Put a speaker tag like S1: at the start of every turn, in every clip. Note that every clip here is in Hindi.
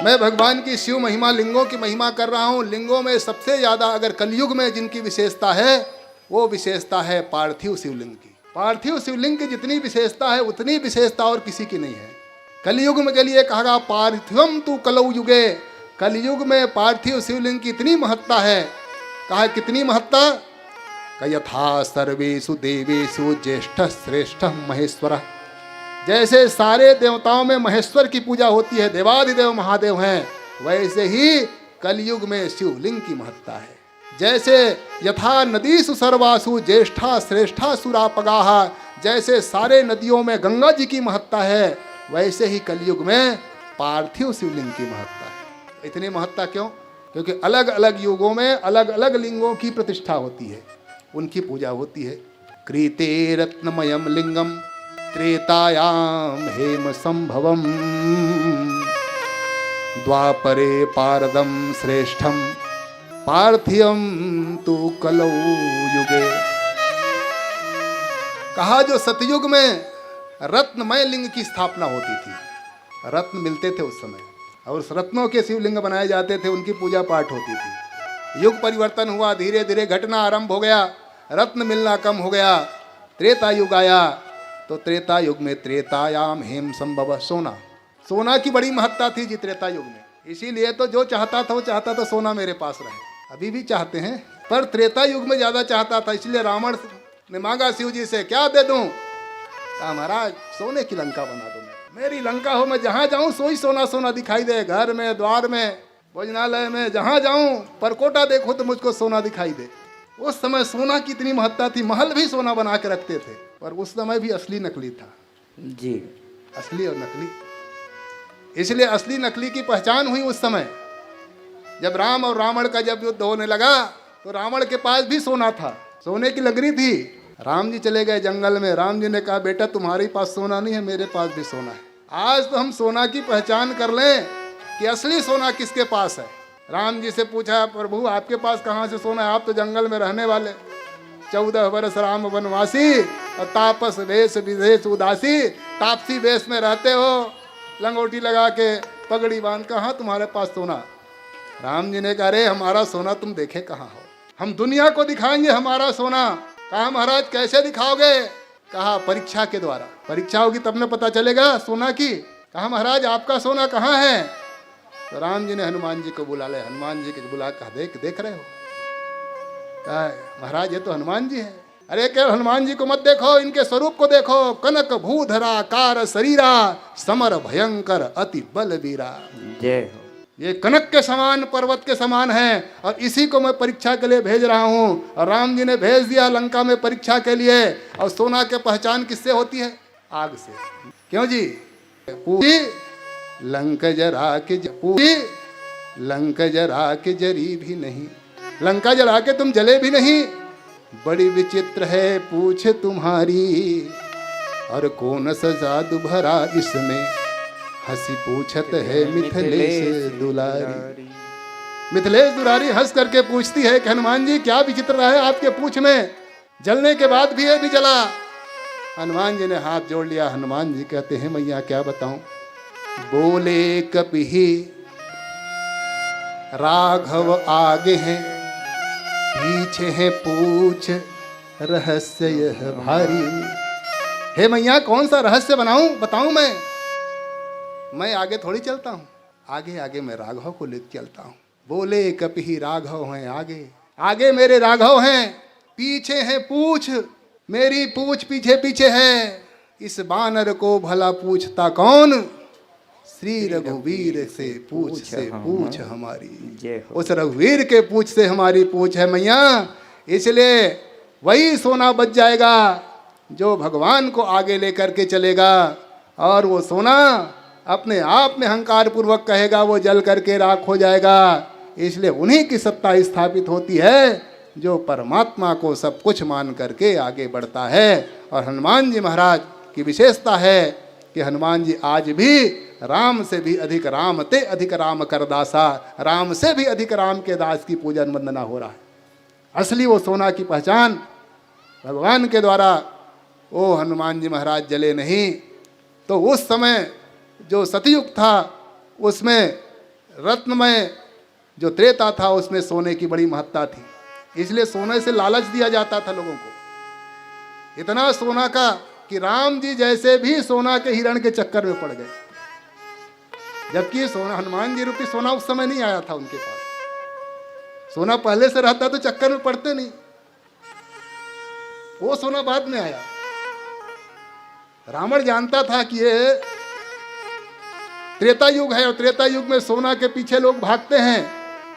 S1: मैं भगवान की शिव महिमा, लिंगों की महिमा कर रहा हूँ। लिंगों में सबसे ज़्यादा अगर कलयुग में जिनकी विशेषता है, वो विशेषता है पार्थिव शिवलिंग की। पार्थिव शिवलिंग की जितनी विशेषता है उतनी विशेषता और किसी की नहीं है। कलयुग में के लिए कहा पार्थिवम तु कलौ युगे, कलयुग में पार्थिव शिवलिंग की इतनी महत्ता है। कहा कितनी महत्ता? यथा सर्वेषु देवेषु ज्येष्ठ श्रेष्ठ महेश्वर, जैसे सारे देवताओं में महेश्वर की पूजा होती है, देवाधिदेव महादेव हैं, वैसे ही कलयुग में शिवलिंग की महत्ता है। जैसे यथा नदीसु सर्वासु ज्येष्ठा श्रेष्ठा सुरापगाः, जैसे सारे नदियों में गंगा जी की महत्ता है, वैसे ही कलयुग में पार्थिव शिवलिंग की महत्ता है। इतनी महत्ता क्यों? क्योंकि अलग अलग युगों में अलग अलग लिंगों की प्रतिष्ठा होती है, उनकी पूजा होती है। कृते रत्नमयम लिंगम त्रेतायाम हेम संभवम, द्वापरे पारदम श्रेष्ठम पार्थिवम तु कलौ युगे। कहा जो सतयुग में रत्नमय लिंग की स्थापना होती थी, रत्न मिलते थे उस समय और उस रत्नों के शिवलिंग बनाए जाते थे, उनकी पूजा पाठ होती थी। युग परिवर्तन हुआ, धीरे धीरे घटना आरंभ हो गया, रत्न मिलना कम हो गया। त्रेता युग आया तो त्रेता युग में त्रेतायाम हेम संभव, सोना, सोना की बड़ी महत्ता थी जी त्रेता युग में। इसीलिए तो जो चाहता था वो चाहता था सोना मेरे पास रहे, अभी भी चाहते हैं, पर त्रेता युग में ज़्यादा चाहता था। इसलिए रावण ने मांगा शिव जी से, क्या दे दूं? कहा महाराज सोने की लंका बना दो, मेरी लंका हो, मैं जहाँ जाऊँ सोई सोना सोना दिखाई दे, घर में, द्वार में, भोजनालय में, जहाँ जाऊँ परकोटा देखो तो मुझको सोना दिखाई दे। उस समय सोना की इतनी महत्ता थी, महल भी सोना बना के रखते थे, पर उस समय भी असली नकली था
S2: जी,
S1: असली और नकली। इसलिए असली नकली की पहचान हुई उस समय जब राम और रावण का जब युद्ध होने लगा, तो रावण के पास भी सोना था, सोने की लकड़ी थी। राम जी चले गए जंगल में, राम जी ने कहा बेटा तुम्हारे पास सोना नहीं है, मेरे पास भी सोना है। आज तो हम सोना की पहचान कर लें कि असली सोना किसके पास है। राम जी से पूछा, प्रभु आपके पास कहाँ से सोना है? आप तो जंगल में रहने वाले, 14 वर्ष राम वनवासी और तापस वेश विदेश उदासी, तापसी वेश में रहते हो, लंगोटी लगा के पगड़ी बांध, कहाँ तुम्हारे पास सोना? राम जी ने कहा अरे हमारा सोना तुम देखे कहाँ हो, हम दुनिया को दिखाएंगे हमारा सोना। कहा महाराज कैसे दिखाओगे? कहा परीक्षा के द्वारा, परीक्षा होगी तब न पता चलेगा सोना की। कहा महाराज आपका सोना कहाँ है? तो राम जी ने हनुमान जी को बुला लिया, हनुमान जी को बुला कहा देख रहे हो? कहा महाराज ये तो हनुमान जी है। अरे केवल हनुमान जी को मत देखो, इनके स्वरूप को देखो, कनक भूधरा कार शरीरा समर भयंकर अति बलवीरा।
S2: जय हो।
S1: ये कनक के समान, पर्वत के समान है, और इसी को मैं परीक्षा के लिए भेज रहा हूँ। और राम जी ने भेज दिया लंका में परीक्षा के लिए। और सोना के पहचान किससे होती है? आग से। क्यों जी? पूरी लंक जरा के पूरी लंक जरा के जरी भी नहीं, लंका जला के तुम जले भी नहीं। बड़ी विचित्र है पूछ तुम्हारी, और कौन सा जादू भरा इसमें, हंसी पूछत है मिथिलेश दुलारी। मिथिलेश दुलारी हंस करके पूछती है कि हनुमान जी क्या विचित्र है आपके पूछ में, जलने के बाद भी ये नहीं जला। हनुमान जी ने हाथ जोड़ लिया। हनुमान जी कहते हैं मैया क्या बताऊं? बोले कपिहि राघव आगे हैं, पीछे है पूछ रहस्य यह भारी। हे मैया कौन सा रहस्य बताऊं मैं आगे थोड़ी चलता हूँ, आगे आगे मैं राघव को लेकर चलता हूँ। बोले कपिहि राघव हैं आगे, आगे मेरे राघव हैं, पीछे है पूछ, मेरी पूछ पीछे पीछे है। इस बानर को भला पूछता कौन? श्री रघुवीर से पूछ हमारी। उस रघुवीर के पूछ से हमारी पूछ है मैया। इसलिए वही सोना बच जाएगा जो भगवान को आगे लेकर के चलेगा, और वो सोना अपने आप में अहंकार पूर्वक कहेगा वो जल करके राख हो जाएगा। इसलिए उन्हीं की सत्ता स्थापित होती है जो परमात्मा को सब कुछ मान करके आगे बढ़ता है। और हनुमान जी महाराज की विशेषता है कि हनुमान जी आज भी राम से भी अधिक राम ते अधिक राम कर दासा, राम से भी अधिक राम के दास की पूजन वंदना हो रहा है। असली वो सोना की पहचान भगवान के द्वारा वो हनुमान जी महाराज जले नहीं। तो उस समय जो सतयुग था उसमें रत्नमय जो त्रेता था उसमें सोने की बड़ी महत्ता थी, इसलिए सोने से लालच दिया जाता था लोगों को। इतना सोना का कि राम जी जैसे भी सोना के हिरण के चक्कर में पड़ गए, जबकि सोना हनुमान जी रूपी सोना उस समय नहीं आया था उनके पास। सोना पहले से रहता तो चक्कर में पड़ते नहीं, वो सोना बाद में आया। रावण जानता था कि ये त्रेता युग है और त्रेता युग में सोना के पीछे लोग भागते हैं,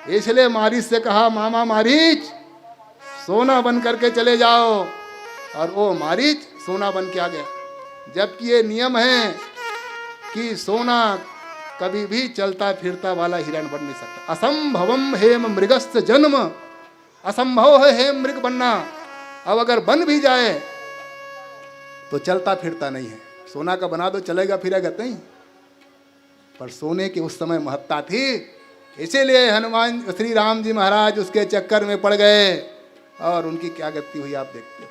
S1: इसलिए मारीच से कहा, मामा मारीच सोना बन करके चले जाओ, और वो मारीच सोना बन के आ गया। जबकि ये नियम है कि सोना कभी भी चलता फिरता वाला हिरण बन नहीं सकता। असंभवम हेम मृगस्य जन्म, असंभव है हेम मृग बनना। अब अगर बन भी जाए तो चलता फिरता नहीं है। सोना का बना दो चलेगा फिरेगा नहीं, पर सोने की उस समय महत्ता थी, इसीलिए हनुमान श्री राम जी महाराज उसके चक्कर में पड़ गए और उनकी क्या गति हुई आप देखते हो।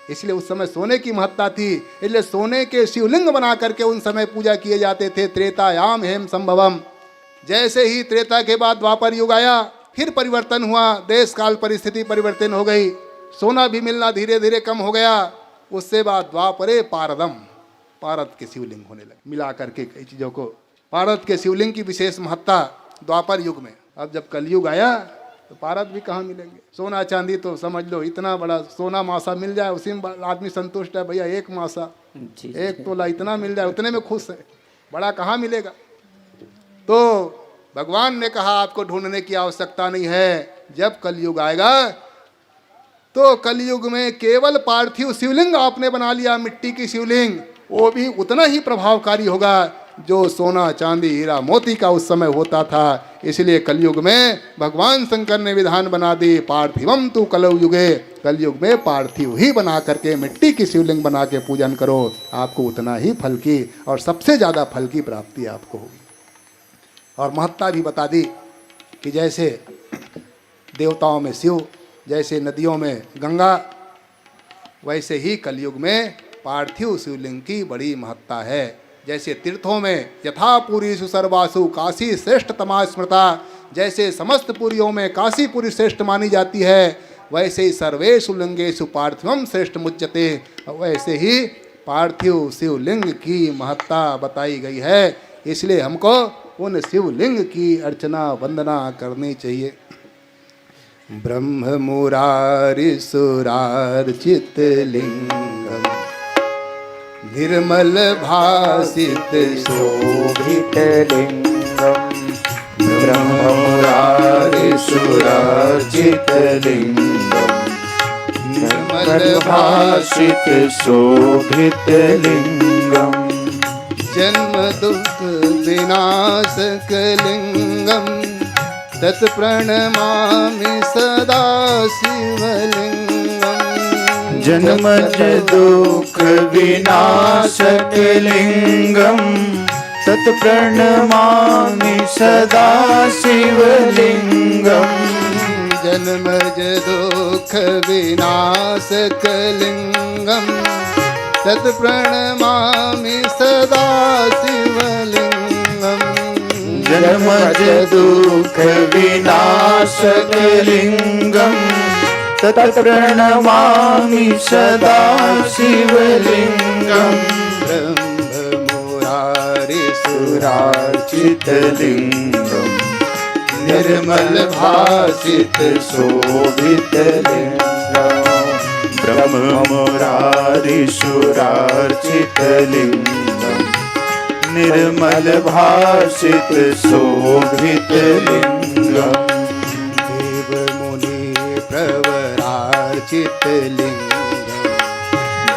S1: इसलिए उस समय सोने की महत्ता थी, इसलिए सोने के शिवलिंग बना करके उन समय पूजा किए जाते थे। त्रेतायाम हेम संभवम। जैसे ही त्रेता के बाद द्वापर युग आया, फिर परिवर्तन हुआ, देश काल परिस्थिति परिवर्तन हो गई, सोना भी मिलना धीरे धीरे कम हो गया। उससे बाद द्वापरे पारदम, पारद के शिवलिंग होने लगे। मिला करके कई चीज़ों को, पारद के शिवलिंग की विशेष महत्ता द्वापर युग में। अब जब कलयुग आया तो पारद भी कहाँ मिलेंगे। सोना चांदी तो समझ लो इतना बड़ा सोना मासा मिल जाए उसी में आदमी संतुष्ट है, भैया एक मासा एक तोला इतना मिल जाए उतने में खुश है, बड़ा कहाँ मिलेगा। तो भगवान ने कहा आपको ढूंढने की आवश्यकता नहीं है। जब कलयुग आएगा तो कलयुग में केवल पार्थिव शिवलिंग आपने बना लिया, मिट्टी की शिवलिंग, वो भी उतना ही प्रभावकारी होगा जो सोना चांदी हीरा मोती का उस समय होता था। इसलिए कलयुग में भगवान शंकर ने विधान बना दी, पार्थिवम तु कलौ युगे, कलयुग में पार्थिव ही बना करके मिट्टी की शिवलिंग बना के पूजन करो, आपको उतना ही फल की और सबसे ज़्यादा फल की प्राप्ति आपको होगी। और महत्ता भी बता दी कि जैसे देवताओं में शिव, जैसे नदियों में गंगा, वैसे ही कलयुग में पार्थिव शिवलिंग की बड़ी महत्ता है। जैसे तीर्थों में यथा पुरीषु सर्वासु काशी श्रेष्ठ तमा स्मृता, जैसे समस्त पुरियों में काशी पुरी श्रेष्ठ मानी जाती है, वैसे ही सर्वेषु लिंगेषु पार्थिवम श्रेष्ठ मुच्यते, वैसे ही पार्थिव शिवलिंग की महत्ता बताई गई है। इसलिए हमको उन शिवलिंग की अर्चना वंदना करनी चाहिए। ब्रह्म मुरारि सुरार्चित लिंगम निर्मल भासित शोभित लिंगम, ब्रह्म मुरारि सुरार्चित लिंगम निर्मल भासित शोभित लिंगम, जन्म दुख विनाशक लिंगम तत्प्रणमामि सदा शिवलिंगम,
S2: जन्मज दुख विनाशक लिंगम तत्प्रणमामि सदा शिवलिंगम,
S1: जन्मज दुख विनाशक लिंगम तत्प्रणमामि सदा शिवलिंगम,
S2: जन्मज दुख विनाशक लिंगम तत्प्रणमामि सदा शिवलिंगम,
S1: ब्रह्म मुरारि
S2: सुरार्चित लिंगम निर्मल भासित शोभित लिंगम, ब्रह्म मुरारि सुरार्चित लिंगम निर्मल भासित शोभित लिंगम,
S1: देव मुनि प्रवरार्चित लिंगम,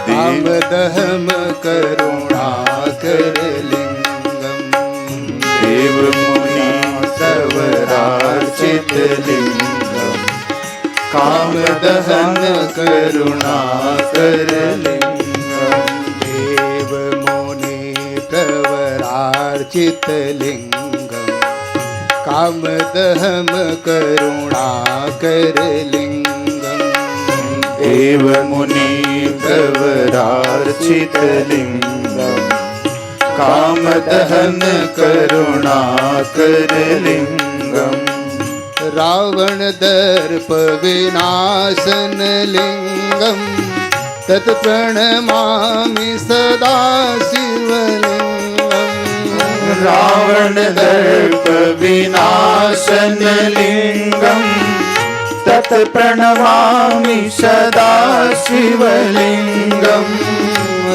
S1: काम दहम करुणाकर लिंगम,
S2: देव मुनि प्रवरार्चित लिंगम,
S1: काम दहन करुणाकर लिंगम, देव मुनि प्रवरार्चित लिंगम, काम दहम करुणाकर लिंगम,
S2: देव मुनि प्रवरार्चित लिंगम, काम दहन करुणाकर लिंगम
S1: रावण दर्प विनाशन लिंगम तत्प्रणमामि सदा शिवलिंगम
S2: रावण दर्प विनाशन लिंगम तत् प्रणमामि सदा शिवलिंगम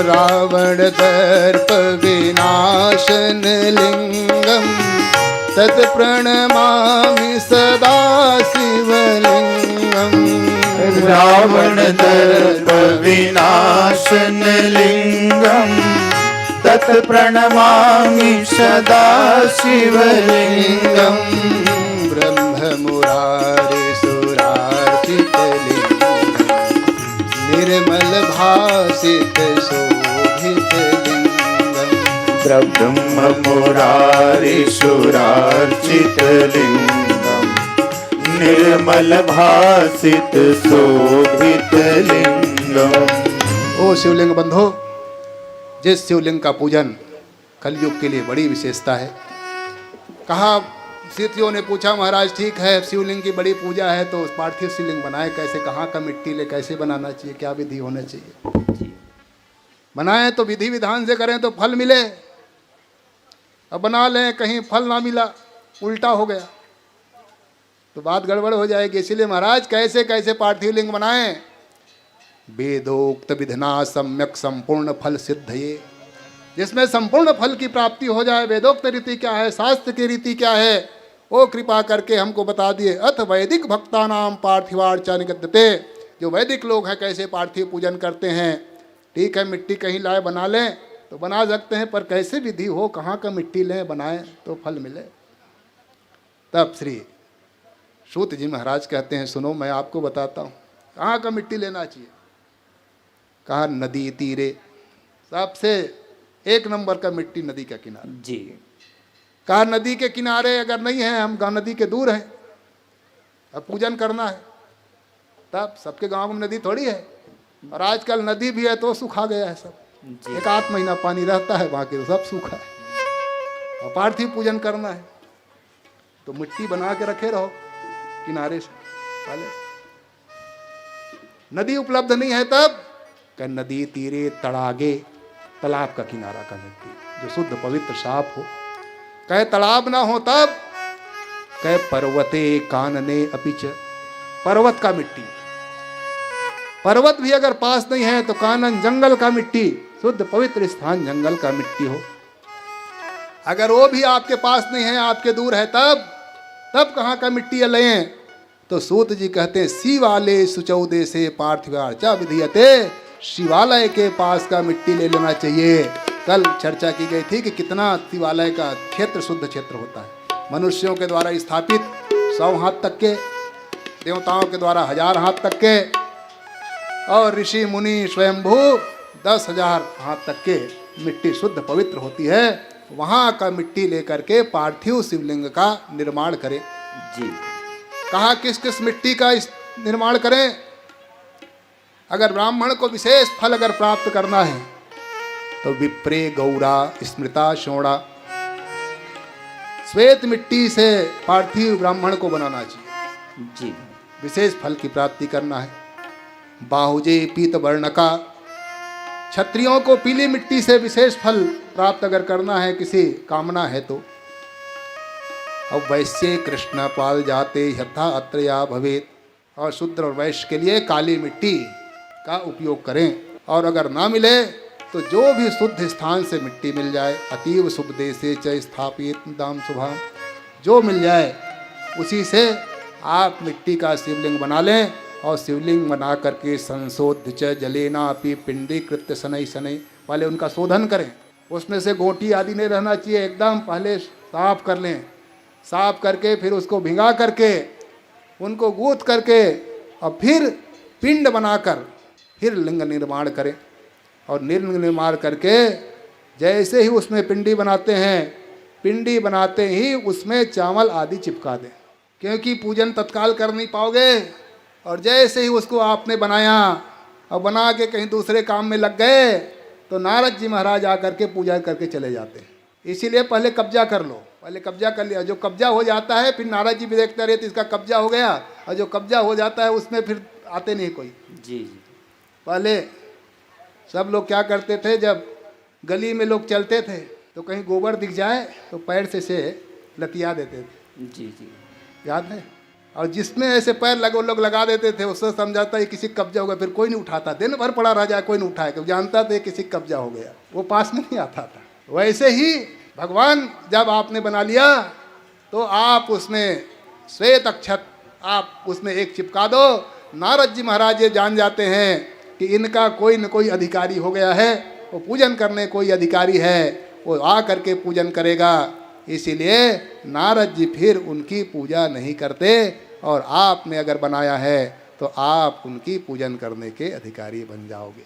S1: रावण दर्प विनाशन लिंगम तत् प्रणमामि सदा शिवलिंगम
S2: रावण दर्प विनाशन लिंगम तत् प्रणमामि सदा शिवलिंगम
S1: ब्रह्म मुरारे सुरार्चित लिंगम निर्मल भासित शोभित लिंगम
S2: ब्रह्म मुरारी सुरार्चित लिंगम निर्मल भासित शोभित लिंगम।
S1: ओ शिवलिंग बंधो, जिस शिवलिंग का पूजन कलयुग के लिए बड़ी विशेषता है। कहा सिद्धियों ने पूछा महाराज ठीक है शिवलिंग की बड़ी पूजा है तो पार्थिव शिवलिंग बनाए कैसे, कहाँ का मिट्टी ले, कैसे बनाना चाहिए, क्या विधि होना चाहिए। बनाए तो विधि विधान से करें तो फल मिले, अब बना लें कहीं फल ना मिला, उल्टा हो गया तो बात गड़बड़ हो जाएगी। इसीलिए महाराज कैसे कैसे पार्थिव लिंग बनाएं। वेदोक्त विधना सम्यक संपूर्ण फल सिद्ध ये, जिसमें संपूर्ण फल की प्राप्ति हो जाए। वेदोक्त रीति क्या है, शास्त्र की रीति क्या है, वो कृपा करके हमको बता दिए। अथ वैदिक भक्ता नाम पार्थिवार्चा निगद्यते, जो वैदिक लोग हैं कैसे पार्थिव पूजन करते हैं। ठीक है मिट्टी कहीं लाए बना लें तो बना सकते हैं, पर कैसे विधि हो, कहाँ का मिट्टी लें बनाएं तो फल मिले। तब श्री सूत जी महाराज कहते हैं सुनो मैं आपको बताता हूँ कहाँ का मिट्टी लेना चाहिए। कहा नदी तीरे, सबसे एक नंबर का मिट्टी नदी का किनारा
S2: जी।
S1: कहा नदी के किनारे अगर नहीं है, हम नदी के दूर हैं, अब पूजन करना है, तब सबके गांव में नदी थोड़ी है, और आजकल नदी भी है तो सूखा गया है सब
S2: जी।
S1: एक आध महीना पानी रहता है, बाकी तो सब सूखा है। और पार्थिव पूजन करना है तो मिट्टी बना के रखे रहो किनारे से पहले। नदी उपलब्ध नहीं है तब कह नदी तीरे तड़ागे, तालाब का किनारा का मिट्टी जो शुद्ध पवित्र साफ हो। कहे तालाब ना हो तब कहे पर्वते कानने अपिच, पर्वत का मिट्टी। पर्वत भी अगर पास नहीं है तो कानन जंगल का मिट्टी, शुद्ध पवित्र स्थान जंगल का मिट्टी हो। अगर वो भी आपके पास नहीं है, आपके दूर है, तब कहाँ का मिट्टी लें। तो सूत जी कहते हैं शिवालय सुचौदे से पार्थिवार्चा विधीयते, शिवालय के पास का मिट्टी ले लेना चाहिए। कल चर्चा की गई थी कि कितना शिवालय का क्षेत्र शुद्ध क्षेत्र होता है। मनुष्यों के द्वारा स्थापित 100 हाथ तक के, देवताओं के द्वारा 1000 हाथ तक के, और ऋषि मुनि स्वयंभू 10,000 हाथ तक के मिट्टी शुद्ध पवित्र होती है। वहाँ का मिट्टी लेकर के पार्थिव शिवलिंग का निर्माण करें।
S2: जी।
S1: कहा किस किस मिट्टी का निर्माण करें। अगर ब्राह्मण को विशेष फल अगर प्राप्त करना है तो विप्रे गौरा स्मृता शोणा, श्वेत मिट्टी से पार्थिव ब्राह्मण को बनाना चाहिए
S2: जी।
S1: विशेष फल की प्राप्ति करना है। बाहुजे पीत वर्ण का, क्षत्रियों को पीली मिट्टी से विशेष फल प्राप्त अगर करना है, किसी कामना है तो। अब वैश्य कृष्ण पाल जाते यथा अत्रया भवेत, और शूद्र और वैश्य के लिए काली मिट्टी का उपयोग करें। और अगर ना मिले तो जो भी शुद्ध स्थान से मिट्टी मिल जाए, अतीव शुभ देशे च स्थापित दाम शुभाम, जो मिल जाए उसी से आप मिट्टी का शिवलिंग बना लें। और शिवलिंग बना करके संशोध च जलेना अपि पिंडी कृत्य शनै शनै, पहले उनका शोधन करें, उसमें से गोटी आदि नहीं रहना चाहिए, एकदम पहले साफ कर लें। साफ करके फिर उसको भिंगा करके उनको गूंथ करके और फिर पिंड बनाकर फिर लिंग निर्माण करें। और लिंग निर्माण करके जैसे ही उसमें पिंडी बनाते हैं, पिंडी बनाते ही उसमें चावल आदि चिपका दें, क्योंकि पूजन तत्काल कर नहीं पाओगे। और जैसे ही उसको आपने बनाया और बना के कहीं दूसरे काम में लग गए तो नारद जी महाराज आकर के पूजा करके चले जाते हैं। इसीलिए पहले कब्जा कर लो, पहले कब्जा कर लिया। जो कब्जा हो जाता है फिर नारद जी भी देखते रहे तो इसका कब्जा हो गया, और जो कब्जा हो जाता है उसमें फिर आते नहीं कोई।
S3: जी जी।
S1: पहले सब लोग क्या करते थे, जब गली में लोग चलते थे तो कहीं गोबर दिख जाए तो पैर से लतिया देते थे,
S3: जी जी।
S1: याद है। और जिसमें ऐसे पैर लगे वो लोग लगा देते थे, उससे समझाता है किसी कब्जा हो गया, फिर कोई नहीं उठाता, दिन भर पड़ा रह जाए कोई नहीं उठाए, क्योंकि जानता था किसी कब्जा हो गया, वो पास में नहीं आता था। वैसे ही भगवान जब आपने बना लिया तो आप उसमें श्वेत अक्षत आप उसमें एक चिपका दो। नारद जी महाराज ये जान जाते हैं कि इनका कोई न कोई अधिकारी हो गया है, वो पूजन करने कोई अधिकारी है, वो आ करके पूजन करेगा। इसीलिए नारद जी फिर उनकी पूजा नहीं करते, और आपने अगर बनाया है तो आप उनकी पूजन करने के अधिकारी बन जाओगे।